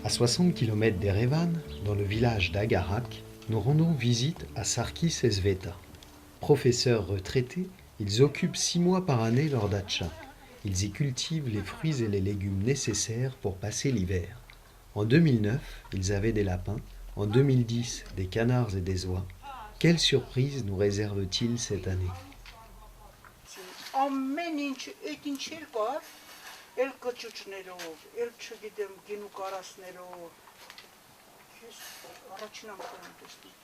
À 60 km d'Erevan, dans le village d'Agarak, nous rendons visite à Sarkis et Sveta. Professeurs retraités, ils occupent 6 mois par année leur datcha. Ils y cultivent les fruits et les légumes nécessaires pour passer l'hiver. En 2009, ils avaient des lapins. En 2010, des canards et des oies. Quelle surprise nous réserve-t-il cette année? El կճուճներով, el չգիտեմ գինու կարասներով, ես առաջին անգամ եմ տեսնում։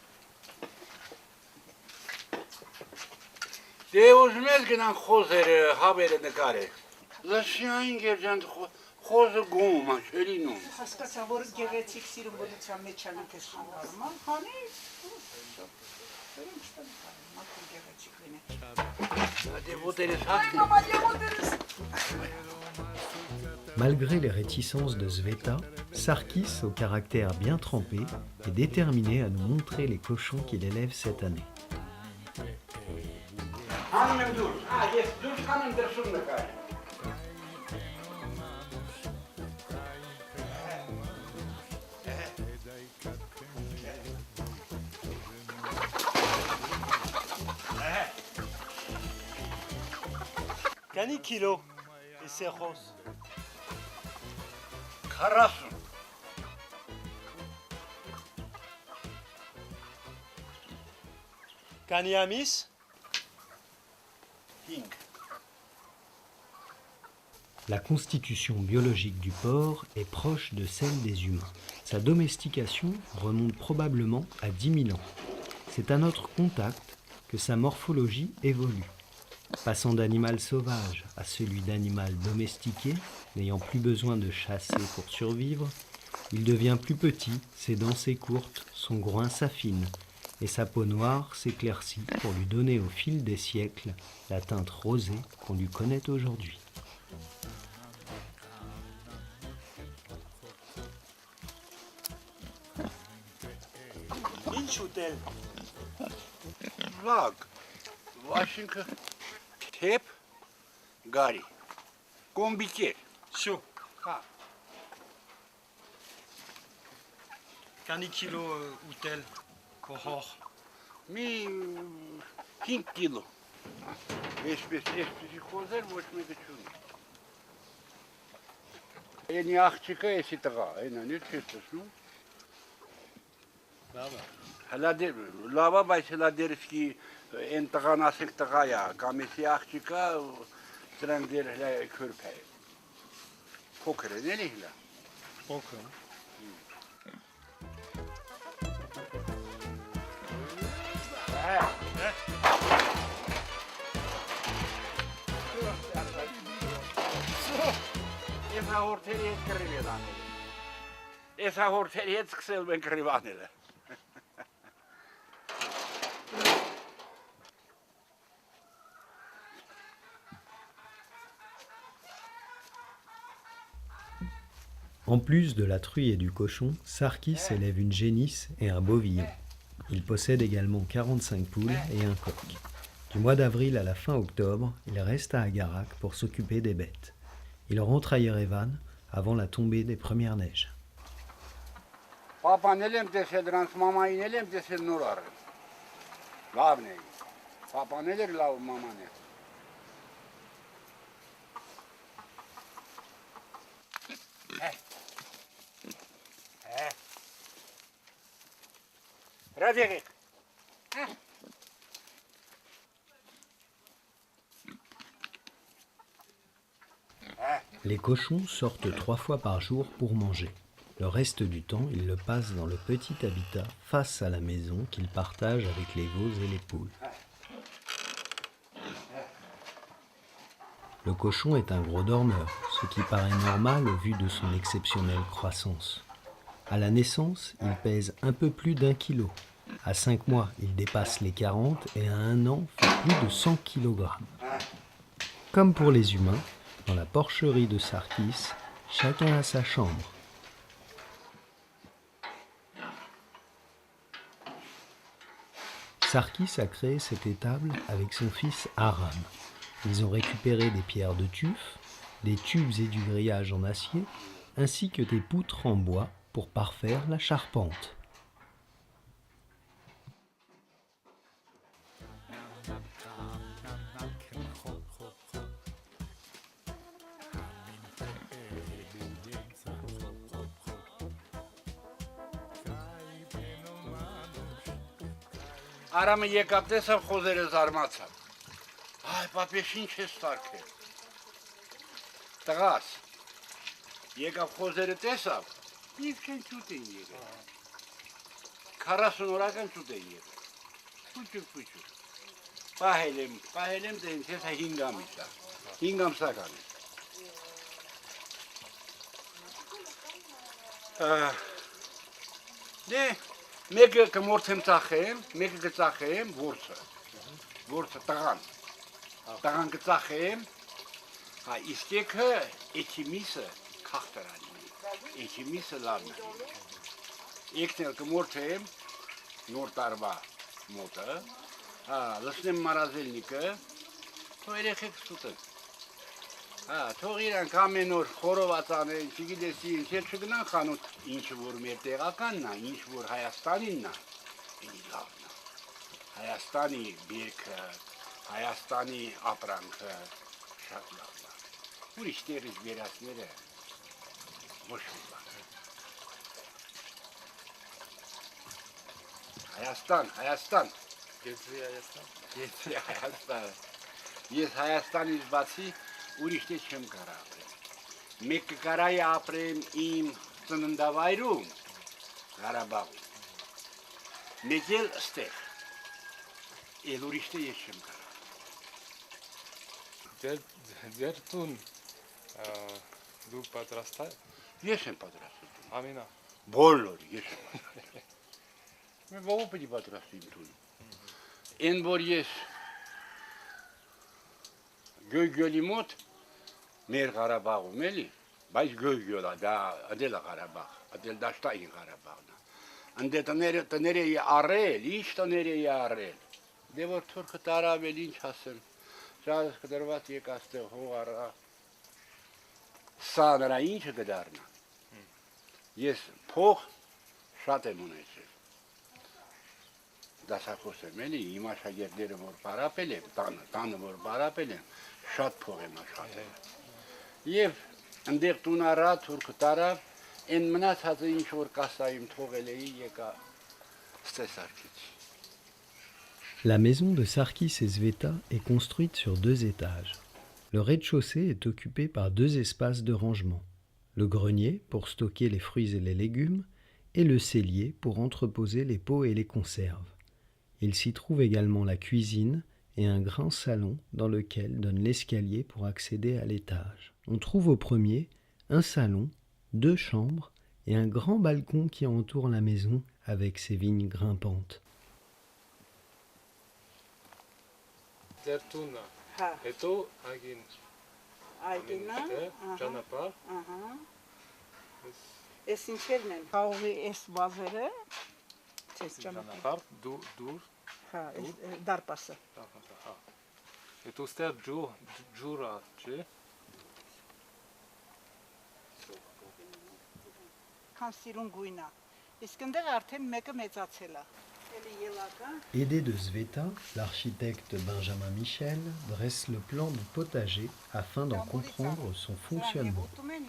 Դե ուզում ես գնան խոզերը, հավերը նկարել։ Լաշյային գերջան խոզը գոմ, չէ լինում։ Հասկացա, որ գեղեցիկ սիրունության մեջ են ինքս խանգարում, հանի, վերում չտեմ կարել, մատում գեղեցիկ լինե։ Դե ոտերս հատկում։ Malgré les réticences de Sveta, Sarkis, au caractère bien trempé, est déterminé à nous montrer les cochons qu'il élève cette année. Cani kilo et cerros. 40. Cani amis. 5. La constitution biologique du porc est proche de celle des humains. Sa domestication remonte probablement à 10 000 ans. C'est à notre contact que sa morphologie évolue. Passant d'animal sauvage à celui d'animal domestiqué, n'ayant plus besoin de chasser pour survivre, il devient plus petit, ses dents s'écourtent, son groin s'affine, et sa peau noire s'éclaircit pour lui donner au fil des siècles la teinte rosée qu'on lui connaît aujourd'hui. Inchutel. Vag. Washington. Tep. Gari. Combiquet. Chaud. Ha. Cani kilo utel. Kohor. Mi 5 kilo. Espèce xozer ոչ մեկը չունի։ Էնի աղջիկը էսի տղա, այնան էլ չես տեսնում։ Հələ լավա, բայց հələ դերսկի այն տղան ասեք տղա է, կամ էսի աղջիկը դրանք դեր հələ քրփ է։ Փոքր են էլի հələ։ Փոքր։ Եսա հորթերի հետ կռիվ է անել։ Եսա հորթերի հետ սկսել են կռիվ անել։ En plus de la truie et du cochon, Sarkis élève une génisse et un bovillon. Il possède également 45 poules et un coq. Du mois d'avril à la fin octobre, il reste à Agarak pour s'occuper des bêtes. Il rentre à Yerevan avant la tombée des premières neiges. Papanel եմ տեսել դրանց մամային էլ եմ տեսել նոր առել։ Լավն է։ Papanel էր լավ մաման է։ Ռադիգ։ Les cochons sortent 3 fois par jour pour manger. Le reste du temps, il le passe dans le petit habitat face à la maison qu'il partage avec les veaux et les poules. Le cochon est un gros dormeur, ce qui paraît normal au vu de son exceptionnelle croissance. À la naissance, il pèse un peu plus d'1 kilo. À 5 mois, il dépasse les 40 et à 1 an, fait plus de 100 kg. Comme pour les humains, dans la porcherie de Sarkis, chacun a sa chambre. Sarkis a créé cette étable avec son fils Aram. Ils ont récupéré des pierres de tuf, des tubes et du grillage en acier, ainsi que des poutres en bois pour parfaire la charpente. Արամը եկավ տեսավ խոզերը զարմացավ։ Այ, պապեշ ինչ ես սարքել։ Տղաս, եկավ խոզերը տեսավ, իվ չեն ճուտ են եղել։ 40 օրական ճուտ են եղել։ Փուչուկ։ Պահել եմ դե ինձ հեսա 5 ամիս է, 5 ամսական է։ Դե, մեկը կմորթեմ ծախեմ, մեկը կծախեմ որցը տղան կծախեմ, իսկ եկը էքի միսը կախտրանի, էքի միսը լավն է, եկն էլ կմորթեմ նոր տարվա մոտը, լսնեմ մարազելնիկը, թող երեխեք ստուտեն, թող իրանք ամեն օր խորոված անեն, չգիտես ինչ, էլ չգնան խանութ, ինչ որ մեր տեղականն է, ինչ որ Հայաստանինն է, ինի լավն է, Հայաստանի բերքը, Հայաստանի ապրանքը, շատ լավն է, ուրիշ տեղից վերածները, ոչ մի բան։ Հայաստան, Գեցրի Հայաստան, ես Հայաստանից բացի ուրիշ տեղ չեմ կարա ապրեմ, մեկը կարայի ապրեմ իմ ծննդավայրում, Ղարաբաղում, մեկ էլ ստեղ, էլ ուրիշ տեղ ես չեմ կարա։ Ձեր տուն դու պատրաստա՞ր։ Ես եմ պատրաստում։ Ամենա։ Բոլոր ես եմ պատրաստում։ Մեր ո՞վ պետք է պատրաստի իմ տուն։ Էն որ ես Գյոլի մոտ մեր Ղարաբաղում էլի, բայց Գյոլա, դա ադել է Ղարաբաղ, ադել դաշտային Ղարաբաղն է։ Անդե տներ էի առել, ինչ տներ էի առել։ Դե որ թուրքը տարավ էլ ինչ ասեմ, շահս կդրված եկած տեղ հող առա, սա նրա ինչը կդարնա։ Ես փող շատ եմ ունեցել։ Դասախոս եմ էլի, իմ աշակերտները որ պարապել եմ, տանը որ պարապել եմ, շատ փող եմ աշխատել։ Եվ ընդեղ տուն առա, թուրքը տարավ, այն մնացածը ինչ որ կասայում թողել էի, եկա ստեսարկեցի։ La maison de Sarkis et Sveta est construite sur 2 étages. Le rez-de-chaussée est occupé par 2 espaces de rangement. Le grenier pour stocker les fruits et les légumes et le cellier pour entreposer les pots et les conserves. Il s'y trouve également la cuisine et un grand salon dans lequel donne l'escalier pour accéder à l'étage. On trouve au premier un salon, 2 chambres et un grand balcon qui entoure la maison avec ses vignes grimpantes. Ձեր տունը։ Հա, Հետո այգին։ այգինա, Ճանապարհ։ ես ինչերն են, խաղողի ես վազերը, չես ճանապարհ, Ճանապարհ դուր։ հա, դարպասը, Հա։ Հետո ստեղ ջուրա, չէ։ քան սիրուն գույնա, իսկ ընդեղ արդեն մեկը մեծացել է, էլի ելական, Aidé de Sveta, l'architecte Benjamin Michel dresse le plan du potager afin d'en comprendre son fonctionnement. ուտում են,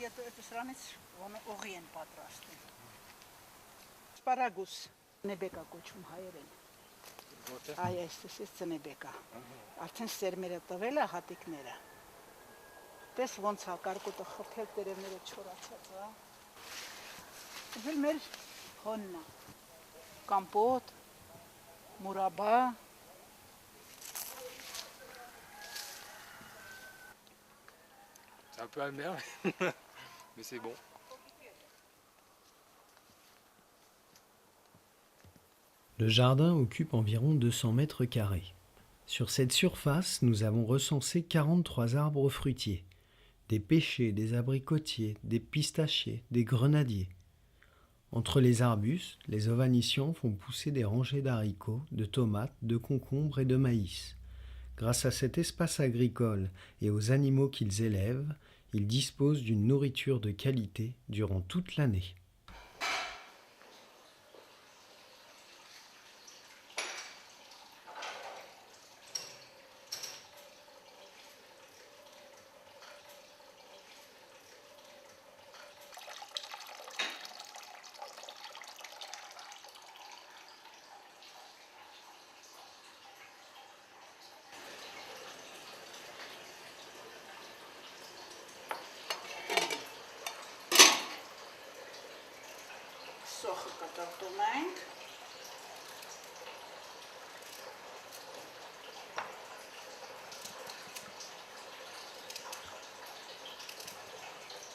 սրանից օղի են պատրաստել, սպարագուս, նեբեկա կոչում հայերեն, այ այսպես ես ծնեբեկա, արդեն սերմերը տվել է հատիկները, տես ոնց հա կարկուտը խփել տերևները չորացած, հա, Վել մեր հոննա, կամպոտ, մուրաբա, C'est un peu amer, mais c'est bon. Le jardin occupe environ 200 mètres carrés. Sur cette surface, nous avons recensé 43 arbres fruitiers, des pêchers, des abricotiers, des pistachiers, des grenadiers. Entre les arbustes, les ovanicions font pousser des rangées d'haricots, de tomates, de concombres et de maïs. Grâce à cet espace agricole et aux animaux qu'ils élèvent, ils disposent d'une nourriture de qualité durant toute l'année. սոխը կտրտում ենք,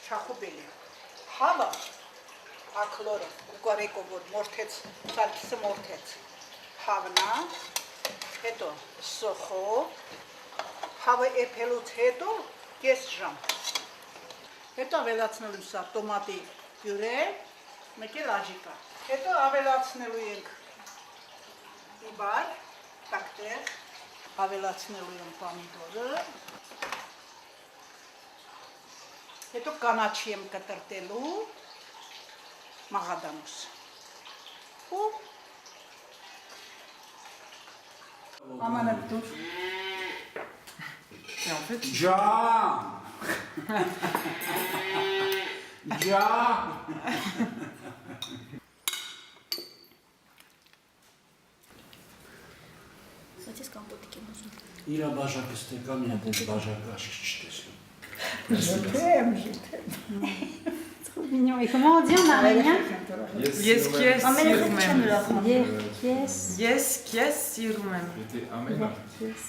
չախուբելի, հավը, ակլորը, ուկարեկո, որ մորթեց, սարկիսը մորթեց, հավնա, հետո սոխով, հավը էպելուց հետո կես ժամ, հետո ավելացնելու սա տոմատի պյուրե, մեկ էլ աջիկա, հետո ավելացնելու ենք իբար, տակտեղ, ավելացնելու ենք պամիդորը, հետո կանաչի եմ կտրտելու, մաղադանուս, ու ամանըր դուր, Can! Can! Սացես կամպոտիկ եմ ուզում։ Իրա բաժակը ստեկան, մի հատ բաժակը աշիչ չտեսնում։ Comment on dit en arménien? Yes, yes, Ամենը սիրում չեմ եմ։ ուրախանում։ Yes, Yes, yes, սիրում եմ։ yes.